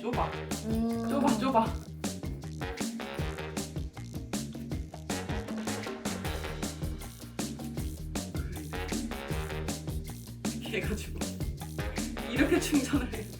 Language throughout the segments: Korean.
좁아. 좁아. 이렇게 해가지고 이렇게 충전을 해야 돼.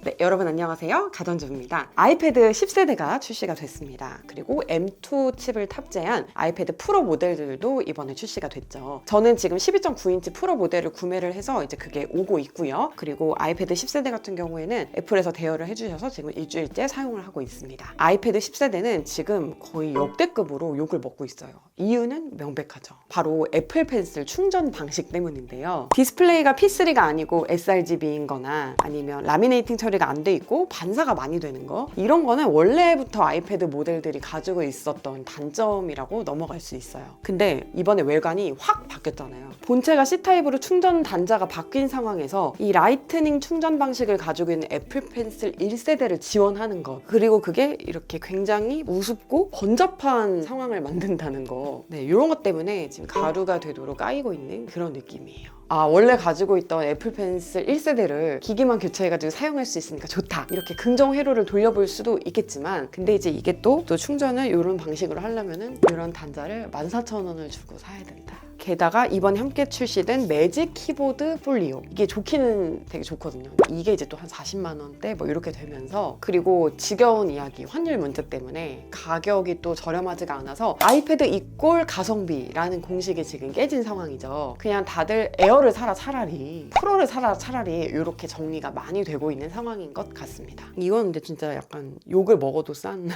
네, 여러분 안녕하세요. 가전주부입니다. 아이패드 10세대가 출시가 됐습니다. 그리고 M2 칩을 탑재한 아이패드 프로 모델들도 이번에 출시가 됐죠. 저는 지금 12.9인치 프로 모델을 구매를 해서 이제 그게 오고 있고요. 그리고 아이패드 10세대 같은 경우에는 애플에서 대여를 해주셔서 지금 일주일째 사용을 하고 있습니다. 아이패드 10세대는 지금 거의 역대급으로 욕을 먹고 있어요. 이유는 명백하죠. 바로 애플 펜슬 충전 방식 때문인데요. 디스플레이가 P3가 아니고 sRGB인 거나 아니면 라미네이팅 처리가 안 돼 있고 반사가 많이 되는 거, 이런 거는 원래부터 아이패드 모델들이 가지고 있었던 단점이라고 넘어갈 수 있어요. 근데 이번에 외관이 확 바뀌었잖아요. 본체가 C타입으로 충전 단자가 바뀐 상황에서 이 라이트닝 충전 방식을 가지고 있는 애플 펜슬 1세대를 지원하는 것, 그리고 그게 이렇게 굉장히 우습고 번잡한 상황을 만든다는 거, 네, 이런 것 때문에 지금 가루가 되도록 까이고 있는 그런 느낌이에요. 아, 원래 가지고 있던 애플 펜슬 1세대를 기기만 교체해가지고 사용할 수 있으니까 좋다, 이렇게 긍정 회로를 돌려볼 수도 있겠지만, 근데 이제 이게 또 충전을 이런 방식으로 하려면은 이런 단자를 14,000원을 주고 사야 된다. 게다가 이번에 함께 출시된 매직 키보드 폴리오, 이게 좋기는 되게 좋거든요. 이게 이제 또 한 40만 원대 뭐 이렇게 되면서, 그리고 지겨운 이야기, 환율 문제 때문에 가격이 또 저렴하지가 않아서 아이패드 이꼴 가성비라는 공식이 지금 깨진 상황이죠. 그냥 다들 에어를 사라 차라리, 프로를 사라 차라리, 이렇게 정리가 많이 되고 있는 상황인 것 같습니다. 이건 근데 진짜 약간 욕을 먹어도 싼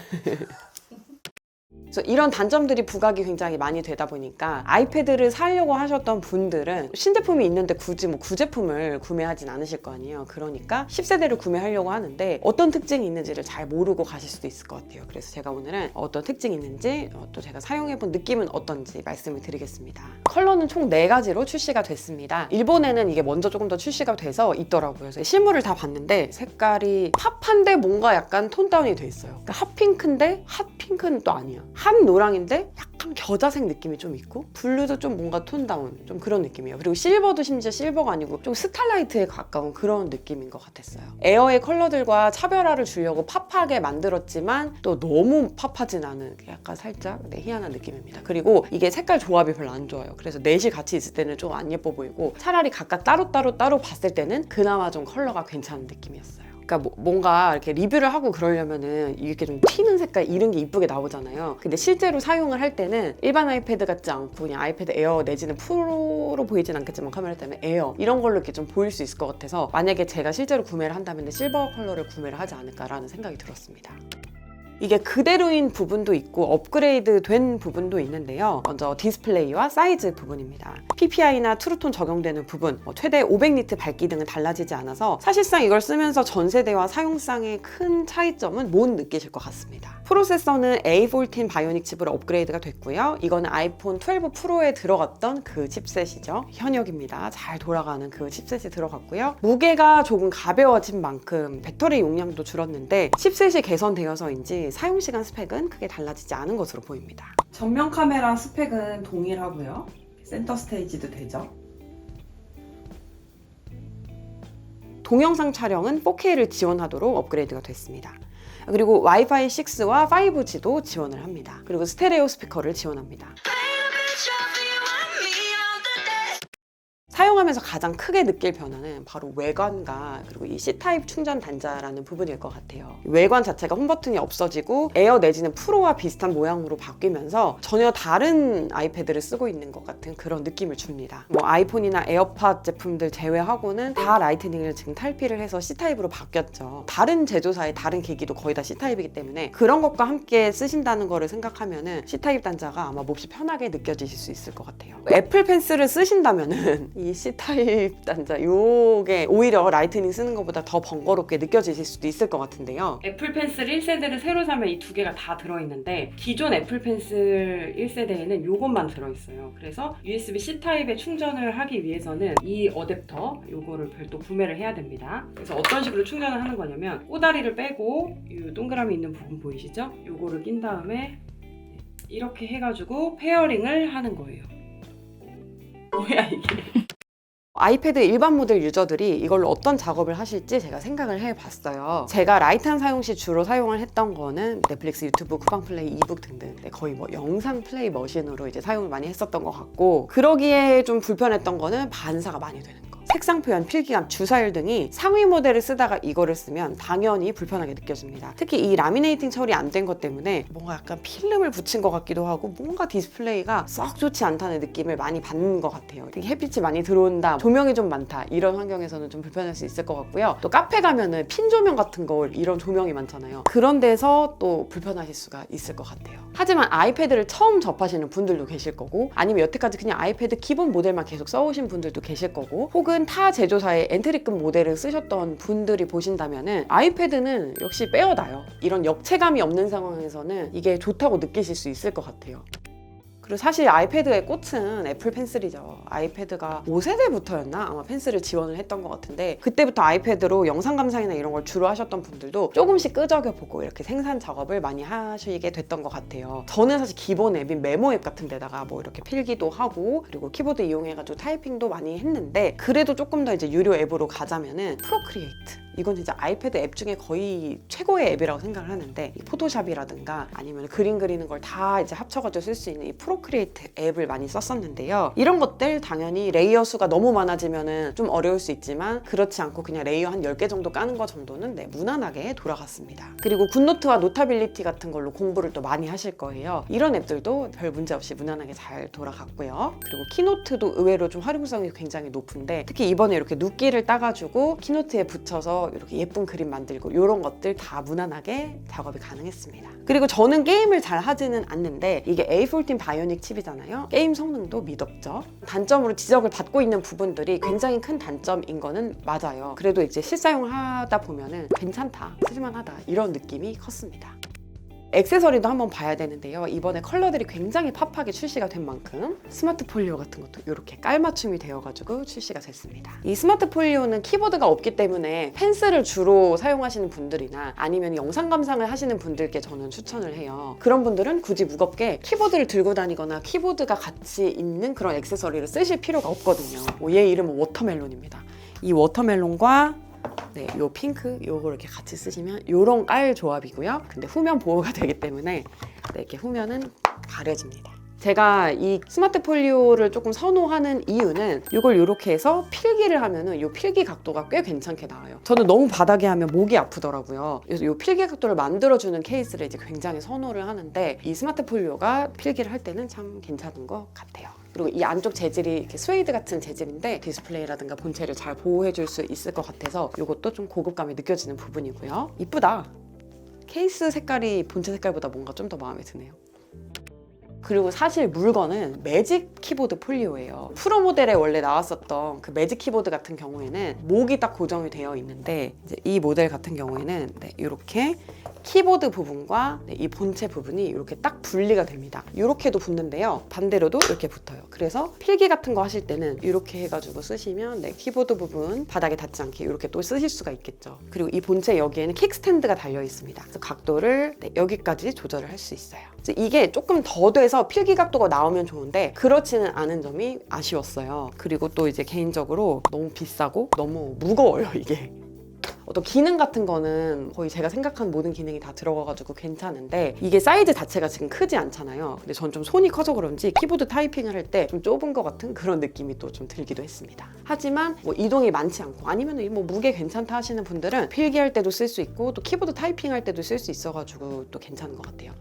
그래서 이런 단점들이 부각이 굉장히 많이 되다 보니까 아이패드를 사려고 하셨던 분들은 신제품이 있는데 굳이 뭐 구제품을 구매하진 않으실 거 아니에요. 그러니까 10세대를 구매하려고 하는데 어떤 특징이 있는지를 잘 모르고 가실 수도 있을 것 같아요. 그래서 제가 오늘은 어떤 특징이 있는지, 또 제가 사용해본 느낌은 어떤지 말씀을 드리겠습니다. 컬러는 총 4가지로 출시가 됐습니다. 일본에는 이게 먼저 조금 더 출시가 돼서 있더라고요. 그래서 실물을 다 봤는데 색깔이 팝한데 뭔가 약간 톤 다운이 돼 있어요. 그러니까 핫핑크인데 핫핑크는 또 아니야. 한 노랑인데 약간 겨자색 느낌이 좀 있고, 블루도 좀 뭔가 톤 다운, 좀 그런 느낌이에요. 그리고 실버도 심지어 실버가 아니고 좀 스타라이트에 가까운 그런 느낌인 것 같았어요. 에어의 컬러들과 차별화를 주려고 팝하게 만들었지만 또 너무 팝하진 않은 약간 살짝 희한한 느낌입니다. 그리고 이게 색깔 조합이 별로 안 좋아요. 그래서 넷이 같이 있을 때는 좀 안 예뻐 보이고, 차라리 각각 따로 봤을 때는 그나마 좀 컬러가 괜찮은 느낌이었어요. 그러니까 뭔가 이렇게 리뷰를 하고 그러려면은 이렇게 좀 튀는 색깔 이런 게 이쁘게 나오잖아요. 근데 실제로 사용을 할 때는 일반 아이패드 같지 않고 그냥 아이패드 에어 내지는 프로로 보이진 않겠지만 카메라 때문에 에어 이런 걸로 이렇게 좀 보일 수 있을 것 같아서, 만약에 제가 실제로 구매를 한다면 실버 컬러를 구매를 하지 않을까라는 생각이 들었습니다. 이게 그대로인 부분도 있고 업그레이드 된 부분도 있는데요. 먼저 디스플레이와 사이즈 부분입니다. PPI나 트루톤 적용되는 부분, 최대 500니트 밝기 등은 달라지지 않아서 사실상 이걸 쓰면서 전 세대와 사용상의 큰 차이점은 못 느끼실 것 같습니다. 프로세서는 A14 바이오닉 칩으로 업그레이드가 됐고요. 이거는 아이폰 12 프로에 들어갔던 그 칩셋이죠. 현역입니다. 잘 돌아가는 그 칩셋이 들어갔고요. 무게가 조금 가벼워진 만큼 배터리 용량도 줄었는데 칩셋이 개선되어서인지 사용시간 스펙은 크게 달라지지 않은 것으로 보입니다. 전면 카메라 스펙은 동일하고요. 센터 스테이지도 되죠. 동영상 촬영은 4K를 지원하도록 업그레이드가 됐습니다. 그리고 와이파이 6와 5G도 지원을 합니다. 그리고 스테레오 스피커를 지원합니다. 사용하면서 가장 크게 느낄 변화는 바로 외관과 그리고 이 C타입 충전 단자라는 부분일 것 같아요. 외관 자체가 홈버튼이 없어지고 에어 내지는 프로와 비슷한 모양으로 바뀌면서 전혀 다른 아이패드를 쓰고 있는 것 같은 그런 느낌을 줍니다. 뭐 아이폰이나 에어팟 제품들 제외하고는 다 라이트닝을 지금 탈피를 해서 C타입으로 바뀌었죠. 다른 제조사의 다른 기기도 거의 다 C타입이기 때문에 그런 것과 함께 쓰신다는 거를 생각하면은 C타입 단자가 아마 몹시 편하게 느껴지실 수 있을 것 같아요. 애플 펜슬을 쓰신다면은 이 C타입 단자 요게 오히려 라이트닝 쓰는 것보다 더 번거롭게 느껴지실 수도 있을 것 같은데요. 애플 펜슬 1세대를 새로 사면 이 두 개가 다 들어있는데, 기존 애플 펜슬 1세대에는 요것만 들어있어요. 그래서 USB-C 타입에 충전을 하기 위해서는 이 어댑터 요거를 별도 구매를 해야 됩니다. 그래서 어떤 식으로 충전을 하는 거냐면, 꼬다리를 빼고 이 동그라미 있는 부분 보이시죠? 요거를 낀 다음에 이렇게 해가지고 페어링을 하는 거예요. 뭐야 이게? 아이패드 일반 모델 유저들이 이걸로 어떤 작업을 하실지 제가 생각을 해봤어요. 제가 라이트한 사용 시 주로 사용을 했던 거는 넷플릭스, 유튜브, 쿠팡플레이, 이북 등등 거의 뭐 영상 플레이 머신으로 이제 사용을 많이 했었던 것 같고, 그러기에 좀 불편했던 거는 반사가 많이 되는 거. 색상 표현, 필기감, 주사율 등이 상위 모델을 쓰다가 이거를 쓰면 당연히 불편하게 느껴집니다. 특히 이 라미네이팅 처리 안 된 것 때문에 뭔가 약간 필름을 붙인 것 같기도 하고 뭔가 디스플레이가 썩 좋지 않다는 느낌을 많이 받는 것 같아요. 되게 햇빛이 많이 들어온다, 조명이 좀 많다, 이런 환경에서는 좀 불편할 수 있을 것 같고요. 또 카페 가면은 핀 조명 같은 거 이런 조명이 많잖아요. 그런 데서 또 불편하실 수가 있을 것 같아요. 하지만 아이패드를 처음 접하시는 분들도 계실 거고, 아니면 여태까지 그냥 아이패드 기본 모델만 계속 써오신 분들도 계실 거고, 혹은 타 제조사의 엔트리급 모델을 쓰셨던 분들이 보신다면은 아이패드는 역시 빼어나요. 이런 역체감이 없는 상황에서는 이게 좋다고 느끼실 수 있을 것 같아요. 그리고 사실 아이패드의 꽃은 애플 펜슬이죠. 아이패드가 5세대부터였나? 아마 펜슬을 지원을 했던 것 같은데, 그때부터 아이패드로 영상 감상이나 이런 걸 주로 하셨던 분들도 조금씩 끄적여보고 이렇게 생산 작업을 많이 하시게 됐던 것 같아요. 저는 사실 기본 앱인 메모 앱 같은 데다가 뭐 이렇게 필기도 하고, 그리고 키보드 이용해가지고 타이핑도 많이 했는데, 그래도 조금 더 이제 유료 앱으로 가자면은 프로크리에이트, 이건 진짜 아이패드 앱 중에 거의 최고의 앱이라고 생각을 하는데, 이 포토샵이라든가 아니면 그림 그리는 걸 다 이제 합쳐가지고 쓸 수 있는 이 프로크리에이트 앱을 많이 썼었는데요. 이런 것들 당연히 레이어 수가 너무 많아지면은 좀 어려울 수 있지만, 그렇지 않고 그냥 레이어 한 10개 정도 까는 거 정도는 무난하게 돌아갔습니다. 그리고 굿노트와 노타빌리티 같은 걸로 공부를 또 많이 하실 거예요. 이런 앱들도 별 문제 없이 무난하게 잘 돌아갔고요. 그리고 키노트도 의외로 좀 활용성이 굉장히 높은데, 특히 이번에 이렇게 눕기를 따가지고 키노트에 붙여서 이렇게 예쁜 그림 만들고 이런 것들 다 무난하게 작업이 가능했습니다. 그리고 저는 게임을 잘 하지는 않는데, 이게 A14 바이오닉 칩이잖아요. 게임 성능도 미덥죠. 단점으로 지적을 받고 있는 부분들이 굉장히 큰 단점인 거는 맞아요. 그래도 이제 실사용을 하다 보면은 괜찮다, 쓸만하다, 이런 느낌이 컸습니다. 액세서리도 한번 봐야 되는데요. 이번에 컬러들이 굉장히 팝하게 출시가 된 만큼 스마트 폴리오 같은 것도 이렇게 깔맞춤이 되어가지고 출시가 됐습니다. 이 스마트 폴리오는 키보드가 없기 때문에 펜슬을 주로 사용하시는 분들이나 아니면 영상 감상을 하시는 분들께 저는 추천을 해요. 그런 분들은 굳이 무겁게 키보드를 들고 다니거나 키보드가 같이 있는 그런 액세서리를 쓰실 필요가 없거든요. 얘 이름은 워터멜론입니다. 이 워터멜론과 요 핑크 요거 이렇게 같이 쓰시면 요런 깔 조합이고요. 근데 후면 보호가 되기 때문에 이렇게 후면은 가려집니다. 제가 이 스마트 폴리오를 조금 선호하는 이유는 이걸 이렇게 해서 필기를 하면은 이 필기 각도가 꽤 괜찮게 나와요. 저는 너무 바닥에 하면 목이 아프더라고요. 그래서 이 필기 각도를 만들어주는 케이스를 이제 굉장히 선호를 하는데, 이 스마트 폴리오가 필기를 할 때는 참 괜찮은 것 같아요. 그리고 이 안쪽 재질이 이렇게 스웨이드 같은 재질인데 디스플레이라든가 본체를 잘 보호해줄 수 있을 것 같아서 이것도 좀 고급감이 느껴지는 부분이고요. 이쁘다. 케이스 색깔이 본체 색깔보다 뭔가 좀 더 마음에 드네요. 그리고 사실 물건은 매직 키보드 폴리오예요. 프로 모델에 원래 나왔었던 그 매직 키보드 같은 경우에는 목이 딱 고정이 되어 있는데, 이제 이 모델 같은 경우에는 이렇게 키보드 부분과 이 본체 부분이 이렇게 딱 분리가 됩니다. 이렇게도 붙는데요. 반대로도 이렇게 붙어요. 그래서 필기 같은 거 하실 때는 이렇게 해가지고 쓰시면 키보드 부분 바닥에 닿지 않게 이렇게 또 쓰실 수가 있겠죠. 그리고 이 본체 여기에는 킥스탠드가 달려 있습니다. 그래서 각도를 여기까지 조절을 할 수 있어요. 이게 조금 더 돼서 필기 각도가 나오면 좋은데 그렇지는 않은 점이 아쉬웠어요. 그리고 또 이제 개인적으로 너무 비싸고 너무 무거워요, 이게. 어떤 기능 같은 거는 거의 제가 생각한 모든 기능이 다 들어가가지고 괜찮은데, 이게 사이즈 자체가 지금 크지 않잖아요. 근데 전 좀 손이 커서 그런지 키보드 타이핑을 할 때 좀 좁은 것 같은 그런 느낌이 또 좀 들기도 했습니다. 하지만 이동이 많지 않고 아니면 무게 괜찮다 하시는 분들은 필기할 때도 쓸 수 있고 또 키보드 타이핑할 때도 쓸 수 있어가지고 또 괜찮은 것 같아요.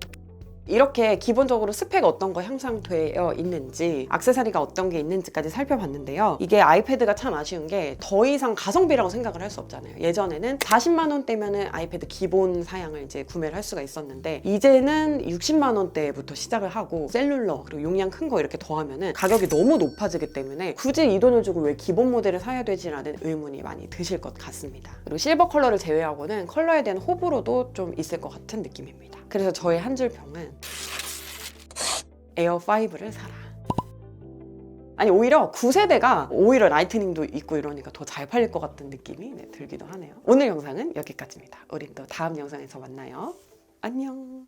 이렇게 기본적으로 스펙 어떤 거 향상되어 있는지, 액세서리가 어떤 게 있는지까지 살펴봤는데요. 이게 아이패드가 참 아쉬운 게 더 이상 가성비라고 생각을 할 수 없잖아요. 예전에는 40만 원대면은 아이패드 기본 사양을 이제 구매를 할 수가 있었는데, 이제는 60만 원대부터 시작을 하고 셀룰러 그리고 용량 큰 거 이렇게 더하면은 가격이 너무 높아지기 때문에 굳이 이 돈을 주고 왜 기본 모델을 사야 되지라는 의문이 많이 드실 것 같습니다. 그리고 실버 컬러를 제외하고는 컬러에 대한 호불호도 좀 있을 것 같은 느낌입니다. 그래서 저의 한 줄 평은 에어5를 사라. 아니, 오히려 9세대가 오히려 라이트닝도 있고 이러니까 더 잘 팔릴 것 같은 느낌이 들기도 하네요. 오늘 영상은 여기까지입니다. 우린 또 다음 영상에서 만나요. 안녕.